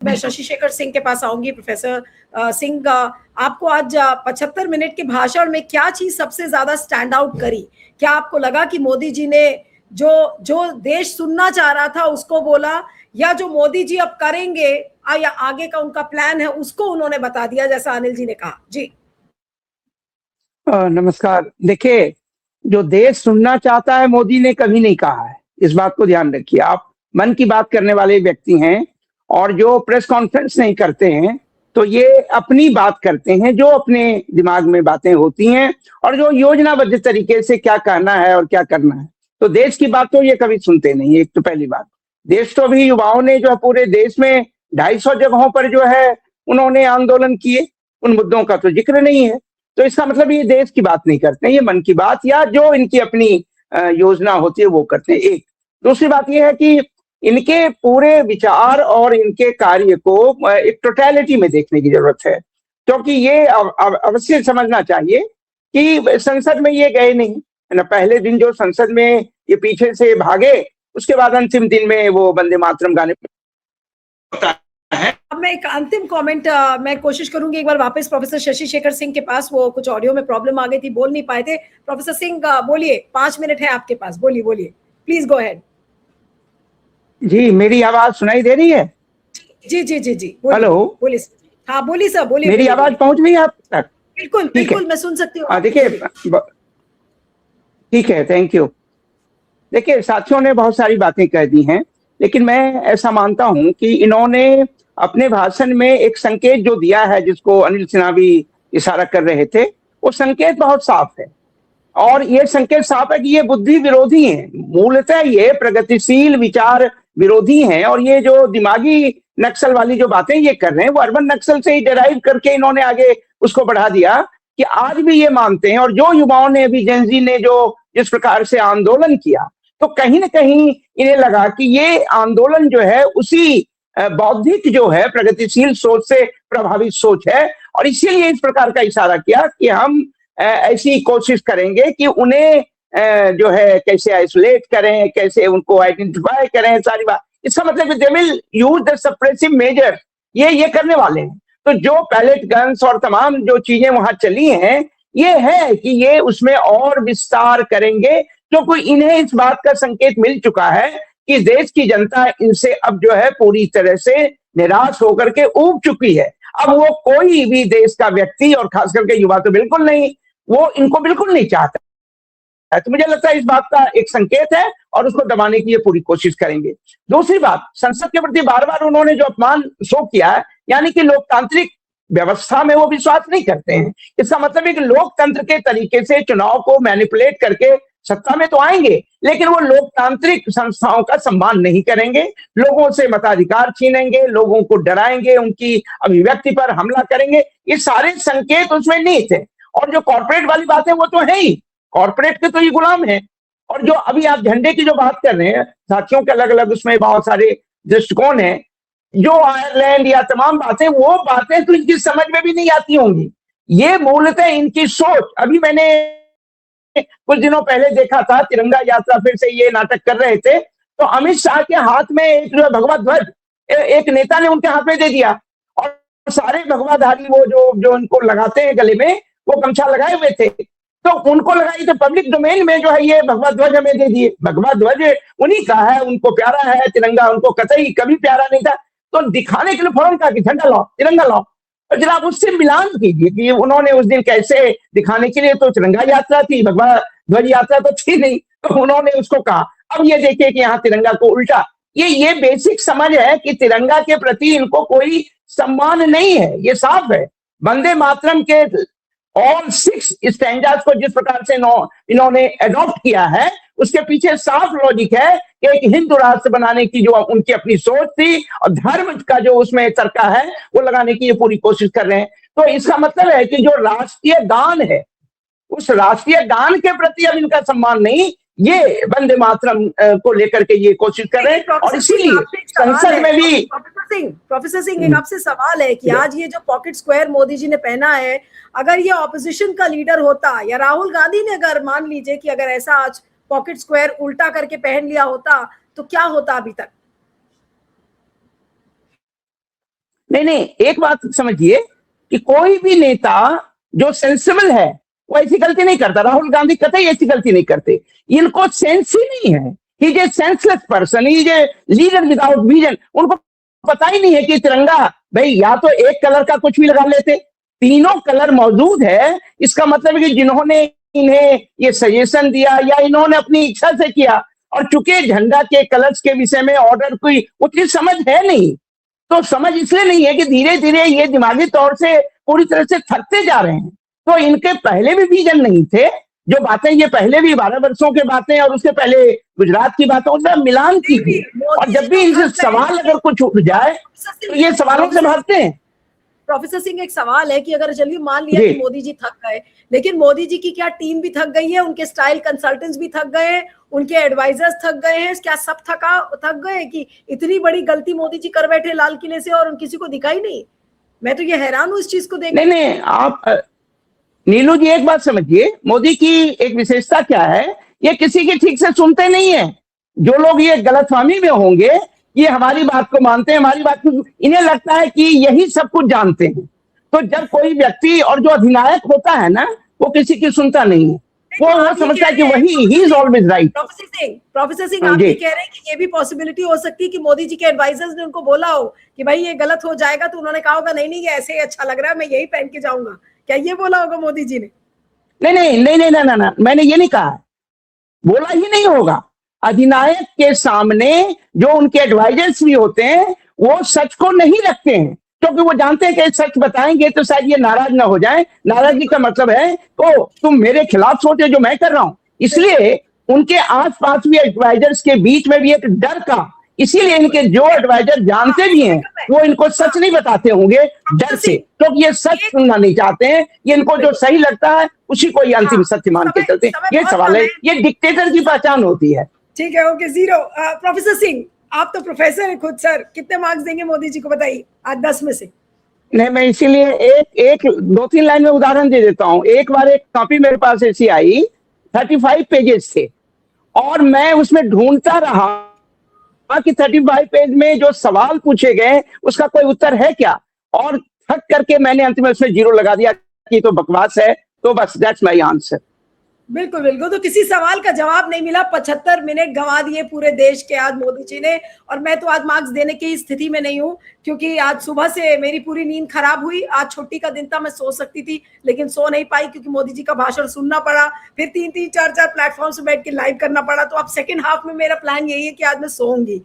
मैं शशि शेखर सिंह के पास आऊंगी। प्रोफेसर सिंह, आपको आज 75 मिनट के भाषण में क्या चीज सबसे ज्यादा स्टैंड आउट करी? क्या आपको लगा कि मोदी जी ने जो जो देश सुनना चाह रहा था उसको बोला, या जो मोदी जी अब करेंगे या आगे का उनका प्लान है उसको उन्होंने बता दिया, जैसा अनिल जी ने कहा? जी नमस्कार। देखिए, जो देश सुनना चाहता है मोदी ने कभी नहीं कहा है, इस बात को ध्यान रखिए। आप मन की बात करने वाले व्यक्ति हैं और जो प्रेस कॉन्फ्रेंस नहीं करते हैं तो ये अपनी बात करते हैं, जो अपने दिमाग में बातें होती हैं और जो योजनाबद्ध तरीके से क्या कहना है और क्या करना है। तो देश की बात तो ये कभी सुनते नहीं। एक तो पहली बात, देश तो अभी युवाओं ने जो है पूरे देश में 250 जगहों पर जो है उन्होंने आंदोलन किए, उन मुद्दों का तो जिक्र नहीं है। तो इसका मतलब ये देश की बात नहीं करते, ये मन की बात या जो इनकी अपनी योजना होती है वो करते हैं। एक दूसरी बात ये है कि इनके पूरे विचार और इनके कार्य को एक टोटलिटी में देखने की जरूरत है, क्योंकि ये अवश्य समझना चाहिए कि संसद में ये गए नहीं है ना। पहले दिन जो संसद में ये पीछे से भागे, उसके बाद अंतिम दिन में वो वंदे मातरम गाने है। अब मैं एक अंतिम कमेंट मैं कोशिश करूंगी एक बार वापस प्रोफेसर शशि शेखर सिंह के पास। वो कुछ ऑडियो में प्रॉब्लम आ गई थी, बोल नहीं पाए थे। प्रोफेसर सिंह बोलिए, 5 मिनट है आपके पास, बोलिए बोलिए, प्लीज गो अहेड। जी, मेरी आवाज सुनाई दे रही है? जी जी जी जी, हेलो, बोलिए। हाँ बोलिए सर, बोलिए। मेरी आवाज पहुंच रही है आप तक? बिल्कुल बिल्कुल, मैं सुन सकती हूँ। देखिए, ठीक है, थैंक यू। देखिए, साथियों ने बहुत सारी बातें कह दी हैं, लेकिन मैं ऐसा मानता हूं कि इन्होंने अपने भाषण में एक संकेत जो दिया है, जिसको अनिल सिन्हा भी इशारा कर रहे थे, वो संकेत बहुत साफ है। और ये संकेत साफ है कि ये बुद्धि विरोधी हैं। मूलतः ये प्रगतिशील विचार विरोधी हैं, और ये जो दिमागी नक्सल वाली जो बातें ये कर रहे हैं वो अर्बन नक्सल से ही डेराइव करके इन्होंने आगे उसको बढ़ा दिया कि आज भी ये मानते हैं। और जो युवाओं ने अभी जेनजी ने जो जिस प्रकार से आंदोलन किया, तो कहीं ना कहीं इन्हें लगा कि ये आंदोलन जो है उसी बौद्धिक जो है प्रगतिशील सोच से प्रभावित सोच है, और इसीलिए इस प्रकार का इशारा किया कि हम ऐसी कोशिश करेंगे कि उन्हें जो है कैसे आइसोलेट करें, कैसे उनको आइडेंटिफाई करें, सारी बात। इसका मतलब they will use the suppressive measure, ये करने वाले हैं। तो जो पैलेट गन्स और तमाम जो चीजें वहां चली हैं, ये है कि ये उसमें और विस्तार करेंगे, क्योंकि इन्हें इस बात का संकेत मिल चुका है कि देश की जनता इनसे अब जो है पूरी तरह से निराश होकर के ऊब चुकी है। अब वो कोई भी देश का व्यक्ति, और खास करके युवा तो बिल्कुल नहीं, वो इनको बिल्कुल नहीं चाहता है। तो मुझे लगता है इस बात का एक संकेत है, और उसको दबाने की ये पूरी कोशिश करेंगे। दूसरी बात, संसद के प्रति बार बार उन्होंने जो अपमान शो किया है, यानी कि लोकतांत्रिक व्यवस्था में वो विश्वास नहीं करते हैं। इसका मतलब है कि लोकतंत्र के तरीके से चुनाव को मैनिपुलेट करके सत्ता में तो आएंगे, लेकिन वो लोकतांत्रिक संस्थाओं का सम्मान नहीं करेंगे, लोगों से मताधिकार छीनेंगे, लोगों को डराएंगे, उनकी अभिव्यक्ति पर हमला करेंगे। ये सारे संकेत उसमें नहीं थे। और जो कॉर्पोरेट वाली बात है वो तो है ही, कॉर्पोरेट के तो ये गुलाम है। और जो अभी आप झंडे की जो बात कर रहे हैं, साथियों के अलग अलग उसमें बहुत सारे दृष्टिकोण हैं। जो आयरलैंड या तमाम बातें, वो बातें तो इनकी समझ में भी नहीं आती होंगी। ये मूलतः इनकी सोच। अभी मैंने कुछ दिनों पहले देखा था, तिरंगा यात्रा फिर से ये नाटक कर रहे थे, तो अमित शाह के हाथ में एक जो भगवा ध्वज एक नेता ने उनके हाथ में दे दिया, और सारे भगवाधारी वो जो उनको लगाते हैं गले में, वो गमछा लगाए हुए थे, तो उनको लगाई। तो पब्लिक डोमेन में जो है ये भगवा ध्वज हमें दे दिए। भगवा ध्वज उन्हीं का है, उनको प्यारा है। तिरंगा उनको कतई कभी प्यारा नहीं था। तो दिखाने के लिए फौरन कहा कि झंडा लाओ, तिरंगा लाओ। और जरा आप उससे मिलान कीजिए कि उन्होंने उस दिन कैसे दिखाने के लिए, तो तिरंगा यात्रा थी, भगवा ध्वज यात्रा तो थी नहीं, तो उन्होंने उसको कहा। अब ये देखिए कि यहाँ तिरंगा को उल्टा। ये बेसिक समझ है कि तिरंगा के प्रति इनको कोई सम्मान नहीं है, ये साफ है। वंदे मातरम के ऑल 6 स्टैंजास को जिस प्रकार से इन्होंने अडॉप्ट किया है, उसके पीछे साफ लॉजिक है कि एक हिंदू राष्ट्र बनाने की जो उनकी अपनी सोच थी, और धर्म का जो उसमें तर्का है वो लगाने की ये पूरी कोशिश कर रहे हैं। तो इसका मतलब है कि जो राष्ट्रीय गान है, उस राष्ट्रीय गान के प्रति अब इनका सम्मान नहीं, ये वंदे मातरम को लेकर के ये कोशिश कर रहे हैं। और इसीलिए संसद में भी प्रोफेसर सिंह एक आपसे सवाल है कि आज ये जो पॉकेट स्क्वायर मोदी जी ने पहना है, अगर ये ऑपोजिशन का लीडर होता, या राहुल गांधी ने अगर मान लीजिए कि अगर ऐसा आज पॉकेट स्क्वायर उल्टा करके पहन लिया होता, तो क्या होता अभी तक? नहीं नहीं, एक बात समझिए कि कोई भी नेता जो सेंसिबल है वो ऐसी गलती नहीं करता। राहुल गांधी कतई ऐसी गलती नहीं करते। इनको सेंस ही नहीं है। He is a senseless person, he is a leader without vision. उनको पता ही नहीं है कि तिरंगा भाई या तो एक कलर का कुछ भी लगा लेते, तीनों कलर मौजूद है। इसका मतलब है कि जिन्होंने इन्हें ये सजेशन दिया या इन्होंने अपनी इच्छा से किया, और चूंकि झंडा के कलर्स के विषय में ऑर्डर कोई उतनी समझ है नहीं, तो समझ इसलिए नहीं है कि धीरे धीरे ये दिमागी तौर से पूरी तरह से थकते जा रहे हैं। तो इनके पहले भी विजन नहीं थे। जो बातें ये पहले भी 12 वर्षों के बातें और उसके पहले गुजरात की बातें, उसमें मिलान की थी। और जब भी इनसे सवाल अगर कुछ उठ जाए तो ये सवालों से भागते हैं। प्रोफेसर सिंह, एक सवाल है कि अगर चलिए मान लिया कि मोदी जी थक गए, लेकिन मोदी जी की क्या टीम भी थक गई है, उनके स्टाइल कंसल्टेंट्स भी थक गए हैं, उनके एडवाइजर्स थक गए हैं, क्या सब थक गए कि इतनी बड़ी गलती मोदी जी कर बैठे लाल किले से और किसी को दिखाई नहीं? मैं तो ये हैरान हूं इस चीज को देख। नहीं, आप नीलू जी एक बात समझिए, मोदी की एक विशेषता क्या है, ये किसी की ठीक से सुनते नहीं है। जो लोग ये गलतफहमी में होंगे, ये हमारी बात को मानते हैं, हमारी बात को, इन्हें लगता है कि यही सब कुछ जानते हैं। तो जब कोई व्यक्ति और जो अधिनायक होता है ना, वो किसी की सुनता नहीं है। वो समझता है कि वही he is always right. Professor Singh, आप ये कह रहे हैं कि ये भी पॉसिबिलिटी हो सकती है कि मोदी जी के एडवाइजर्स ने उनको बोला हो कि भाई ये गलत हो जाएगा, तो उन्होंने कहा होगा नहीं ये ऐसे ही अच्छा लग रहा है, मैं यही पहन के जाऊंगा। क्या ये बोला होगा मोदी जी ने? नहीं, मैंने ये नहीं कहा, बोला ही नहीं होगा। अधिनायक के सामने जो उनके एडवाइजर्स भी होते हैं वो सच को नहीं रखते हैं, क्योंकि वो जानते हैं कि सच बताएंगे तो शायद ये नाराज ना हो जाए। नाराजगी का मतलब है तो तुम मेरे खिलाफ सोचे जो मैं कर रहा हूं। इसलिए उनके आसपास भी एडवाइजर्स के बीच में भी एक डर का, इसीलिए इनके जो एडवाइजर जानते भी हैं वो इनको सच नहीं बताते होंगे डर से, क्योंकि ये सच सुनना नहीं चाहते हैं। ये इनको जो सही लगता है उसी को ये अंतिम सत्य मान के चलते हैं। ये सवाल है, ये डिक्टेटर की पहचान होती है। ठीक है, ओके, 0। प्रोफेसर सिंह, आप तो प्रोफेसर हैं खुद, सर कितने मार्क्स देंगे मोदी जी को, बताइए आज 10 में से? नहीं, मैं इसीलिए एक 2-3 लाइन में उदाहरण दे देता हूं। एक बार एक कॉपी मेरे पास ऐसी आई, 35 पेजेस थे, और मैं उसमें ढूंढता रहा कि 35 पेज में जो सवाल पूछे गए उसका कोई उत्तर है क्या, और थक करके मैंने अंत में उसमें 0 लगा दिया कि तो बकवास है। तो बस दैट्स माय आंसर। बिल्कुल बिल्कुल, तो किसी सवाल का जवाब नहीं मिला। 75 मिनट गंवा दिए पूरे देश के आज मोदी जी ने। और मैं तो आज मार्क्स देने की स्थिति में नहीं हूं, क्योंकि आज सुबह से मेरी पूरी नींद खराब हुई। आज छुट्टी का दिन था, मैं सो सकती थी लेकिन सो नहीं पाई, क्योंकि मोदी जी का भाषण सुनना पड़ा, फिर 3-3, 4-4 प्लेटफॉर्म से बैठ के लाइव करना पड़ा। तो अब सेकेंड हाफ में मेरा प्लान यही है कि आज मैं सोऊंगी।